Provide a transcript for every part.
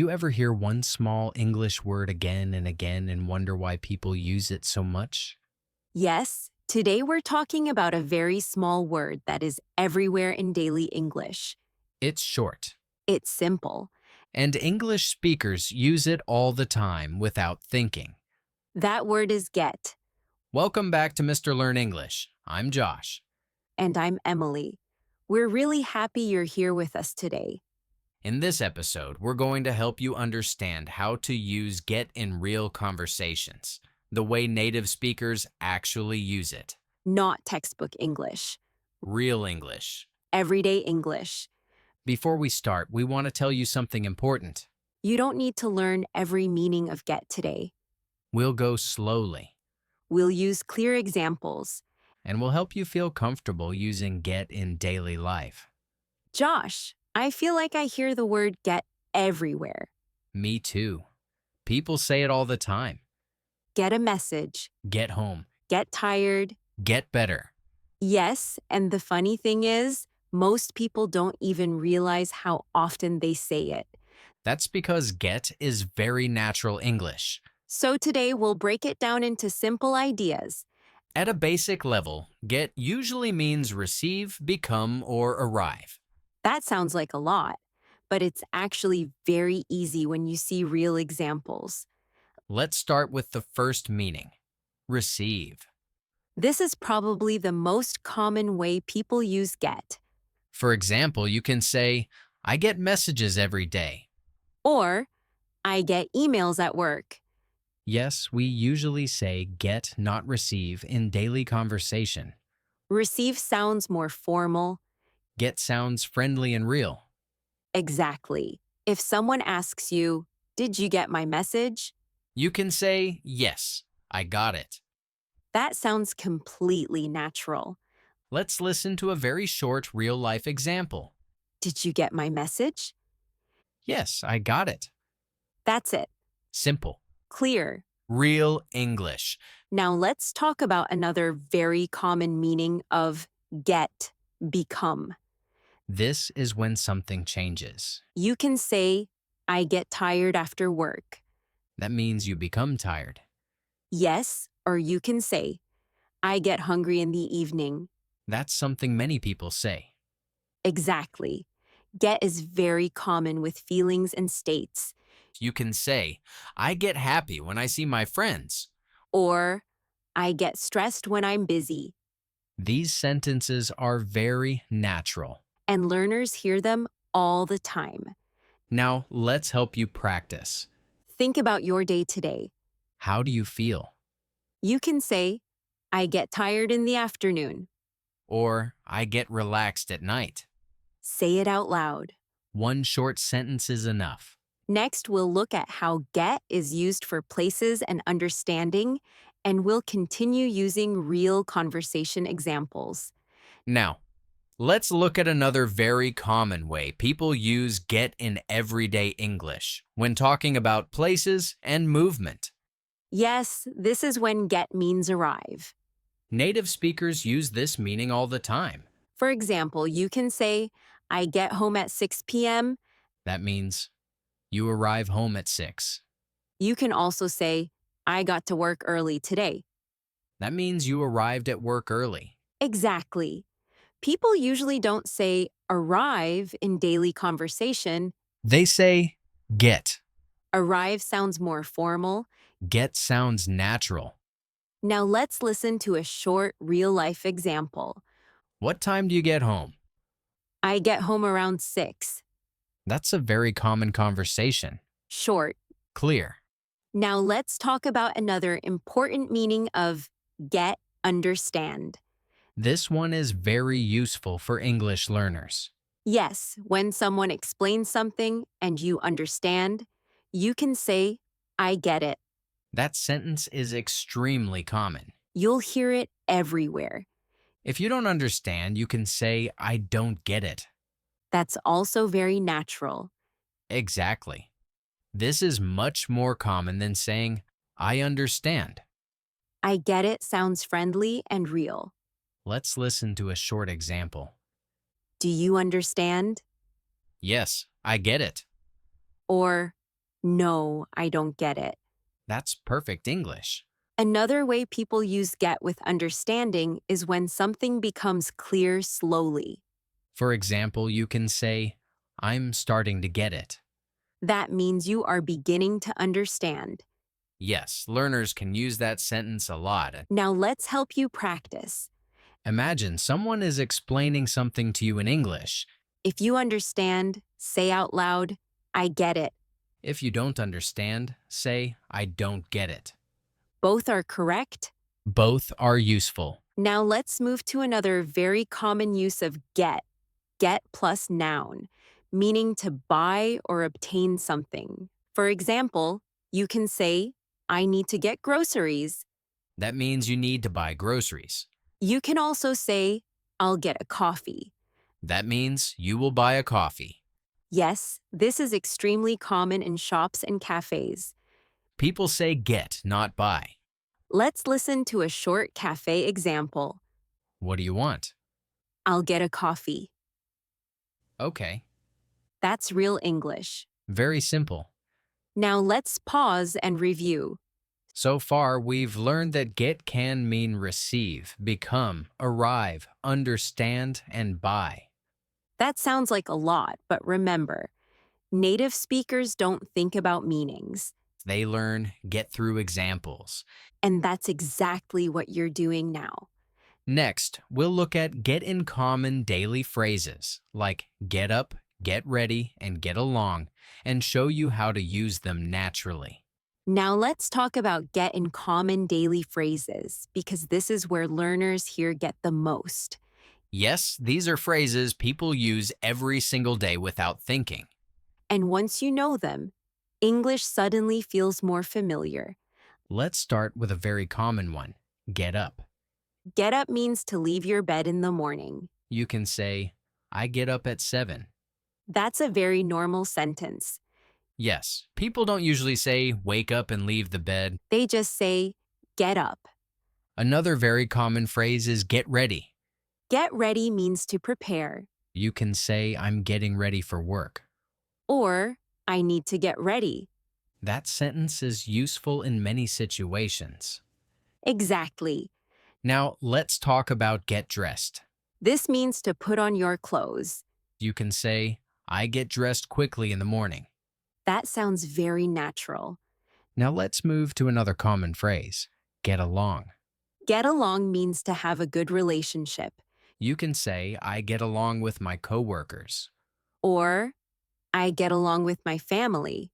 you ever hear one small English word again and again and wonder why people use it so much? Yes, today we're talking about a very small word that is everywhere in daily English. It's short, It's simple. and English speakers use it all the time without thinking. That word is get, Welcome back to Mr. Learn English. I'm Josh. and I'm Emily. We're really happy you're here with us today. In this episode, we're going to help you understand how to use get in real conversations, the way native speakers actually use it. Not textbook English, Real English. everyday English. Before we start, we want to tell you something important. You don't need to learn every meaning of get today. We'll go slowly, We'll use clear examples. and we'll help you feel comfortable using get in daily life. Josh, I feel like I hear the word get everywhere. Me too. People say it all the time. Get a message, Get home. get tired. Get better. Yes, and the funny thing is, most people don't even realize how often they say it. That's because get is very natural English. So today we'll break it down into simple ideas. At a basic level, get usually means receive, become, or arrive. That sounds like a lot, but it's actually very easy when you see real examples. Let's start with the first meaning. Receive. This is probably the most common way people use get. For example, you can say, I get messages every day. Or, I get emails at work. Yes, we usually say get, not receive, in daily conversation. Receive sounds more formal. Get sounds friendly and real. Exactly. If someone asks you, "Did you get my message?" You can say, yes, I got it. That sounds completely natural. Let's listen to a very short real-life example. Did you get my message? Yes, I got it. That's it. Simple. Clear. Real English. Now let's talk about another very common meaning of get, become. This is when something changes. You can say, I get tired after work. That means you become tired. Yes, or you can say, I get hungry in the evening. That's something many people say. Exactly. Get is very common with feelings and states. You can say, I get happy when I see my friends. Or, I get stressed when I'm busy. These sentences are very natural. And learners hear them all the time. Now, let's help you practice. Think about your day today. How do you feel? You can say, I get tired in the afternoon. Or, I get relaxed at night. Say it out loud. One short sentence is enough. Next, we'll look at how get is used for places and understanding, and we'll continue using real conversation examples. Now, let's look at another very common way people use get in everyday English when talking about places and movement. Yes, this is when get means arrive. Native speakers use this meaning all the time. For example, you can say, I get home at 6 p.m. That means you arrive home at 6. You can also say, I got to work early today. That means you arrived at work early. Exactly. People usually don't say arrive in daily conversation. They say get. Arrive sounds more formal. Get sounds natural. Now let's listen to a short real-life example. What time do you get home? I get home around 6. That's a very common conversation. Short. Clear. Now let's talk about another important meaning of get, understand. This one is very useful for English learners. Yes, when someone explains something and you understand, you can say, I get it. That sentence is extremely common. You'll hear it everywhere. If you don't understand, you can say, I don't get it. That's also very natural. Exactly. This is much more common than saying, I understand. I get it sounds friendly and real. Let's listen to a short example. Do you understand? Yes, I get it. Or, No, I don't get it. That's perfect English. Another way people use get with understanding is when something becomes clear slowly. For example, you can say, I'm starting to get it. That means you are beginning to understand. Yes, learners can use that sentence a lot. Now let's help you practice. Imagine someone is explaining something to you in English. If you understand, say out loud, I get it. If you don't understand, say, I don't get it. Both are correct. Both are useful. Now let's move to another very common use of get plus noun, meaning to buy or obtain something. For example, you can say, I need to get groceries. That means you need to buy groceries. You can also say, I'll get a coffee. That means you will buy a coffee. Yes, this is extremely common in shops and cafes. People say get, not buy. Let's listen to a short cafe example. What do you want? I'll get a coffee. Okay, That's real English. very simple. Now let's pause and review. So far, we've learned that get can mean receive, become, arrive, understand, and buy. That sounds like a lot, but remember, native speakers don't think about meanings. They learn, get through examples. And that's exactly what you're doing now. Next, we'll look at get in common daily phrases like get up, get ready, and get along, and show you how to use them naturally. Now let's talk about get in common daily phrases, because this is where learners here get the most. Yes, these are phrases people use every single day without thinking. And once you know them, English suddenly feels more familiar. Let's start with a very common one, get up. Get up means to leave your bed in the morning. You can say, I get up at 7. That's a very normal sentence. Yes, people don't usually say wake up and leave the bed. They just say, get up. Another very common phrase is get ready. Get ready means to prepare, You can say I'm getting ready for work. or I need to get ready. That sentence is useful in many situations. Exactly. Now, let's talk about get dressed. This means to put on your clothes. You can say, I get dressed quickly in the morning. That sounds very natural. Now let's move to another common phrase, get along. Get along means to have a good relationship, You can say, I get along with my coworkers. or I get along with my family.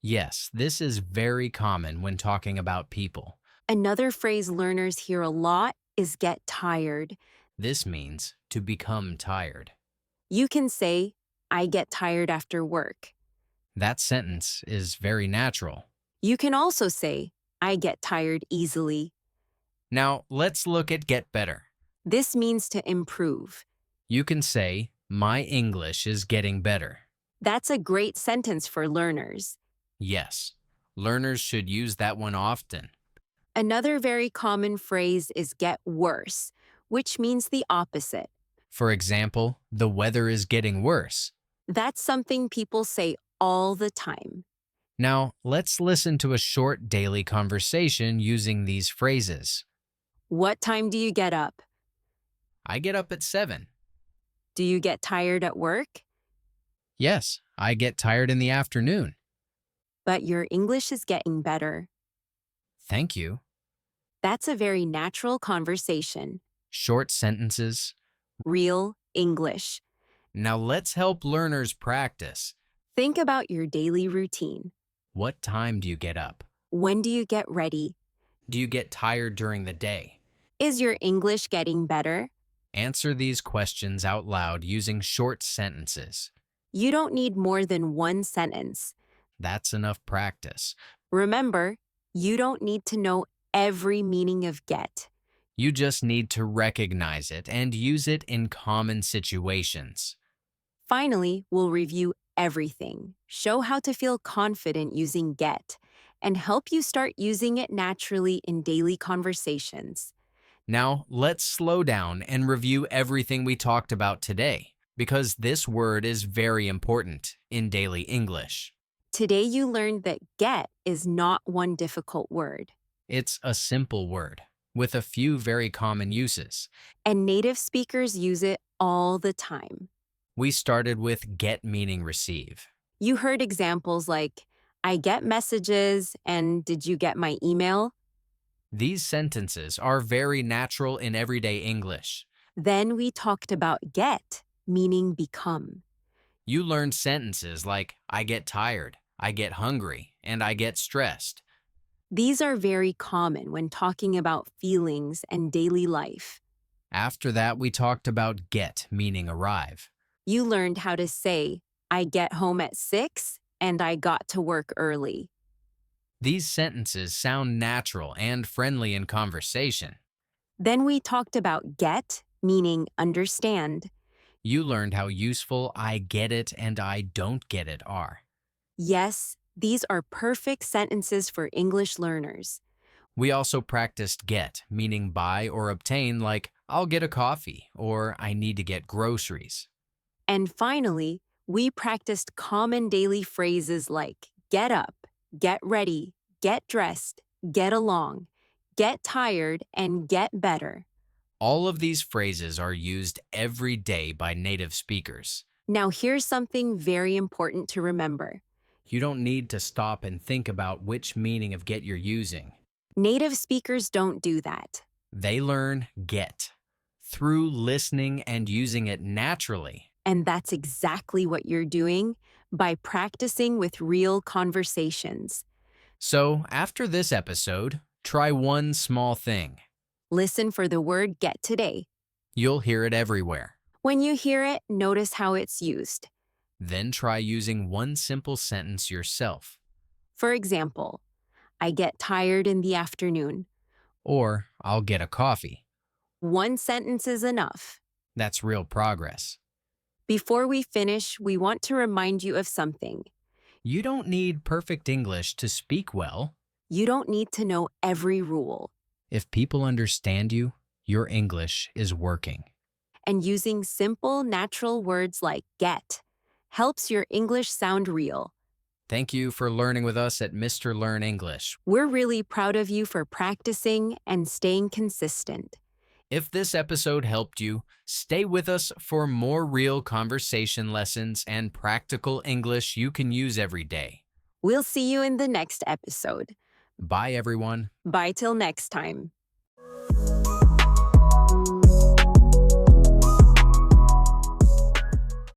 Yes, this is very common when talking about people. Another phrase learners hear a lot is get tired. This means to become tired. You can say, I get tired after work. That sentence is very natural. You can also say, I get tired easily. Now, let's look at get better. This means to improve. You can say, my English is getting better. That's a great sentence for learners. Yes, learners should use that one often. Another very common phrase is get worse, which means the opposite. For example, the weather is getting worse. That's something people say all the time. Now, let's listen to a short daily conversation using these phrases. What time do you get up? I get up at 7. Do you get tired at work? Yes, I get tired in the afternoon. But your English is getting better. Thank you. That's a very natural conversation. Short sentences. Real English. Now let's help learners practice. Think about your daily routine. What time do you get up? When do you get ready? Do you get tired during the day? Is your English getting better? Answer these questions out loud using short sentences. You don't need more than one sentence. That's enough practice. Remember, you don't need to know every meaning of get. You just need to recognize it and use it in common situations. Finally, we'll review everything, show how to feel confident using get, and help you start using it naturally in daily conversations. Now, let's slow down and review everything we talked about today, because this word is very important in daily English. Today you learned that get is not one difficult word, It's a simple word with a few very common uses. and native speakers use it all the time. We started with get meaning receive. You heard examples like, I get messages and did you get my email? These sentences are very natural in everyday English. Then we talked about get, meaning become. You learned sentences like I get tired, I get hungry, and I get stressed. These are very common when talking about feelings and daily life. After that, we talked about get meaning arrive. You learned how to say, I get home at 6 and I got to work early. These sentences sound natural and friendly in conversation. Then we talked about get, meaning understand. You learned how useful I get it and I don't get it are. Yes, these are perfect sentences for English learners. We also practiced get, meaning buy or obtain, like I'll get a coffee or I need to get groceries. And finally, we practiced common daily phrases like get up, get ready, get dressed, get along, get tired, and get better. All of these phrases are used every day by native speakers. Now, here's something very important to remember. You don't need to stop and think about which meaning of get you're using. Native speakers don't do that. They learn get through listening and using it naturally. And that's exactly what you're doing by practicing with real conversations. So, after this episode, try one small thing. Listen for the word get today. You'll hear it everywhere. When you hear it, notice how it's used. Then try using one simple sentence yourself. For example, I get tired in the afternoon. Or, I'll get a coffee. One sentence is enough. That's real progress. Before we finish, we want to remind you of something. You don't need perfect English to speak well. You don't need to know every rule. If people understand you, your English is working. And using simple, natural words like get helps your English sound real. Thank you for learning with us at Mr. Learn English. We're really proud of you for practicing and staying consistent. If this episode helped you, stay with us for more real conversation lessons and practical English you can use every day. We'll see you in the next episode. Bye, everyone. Bye till next time.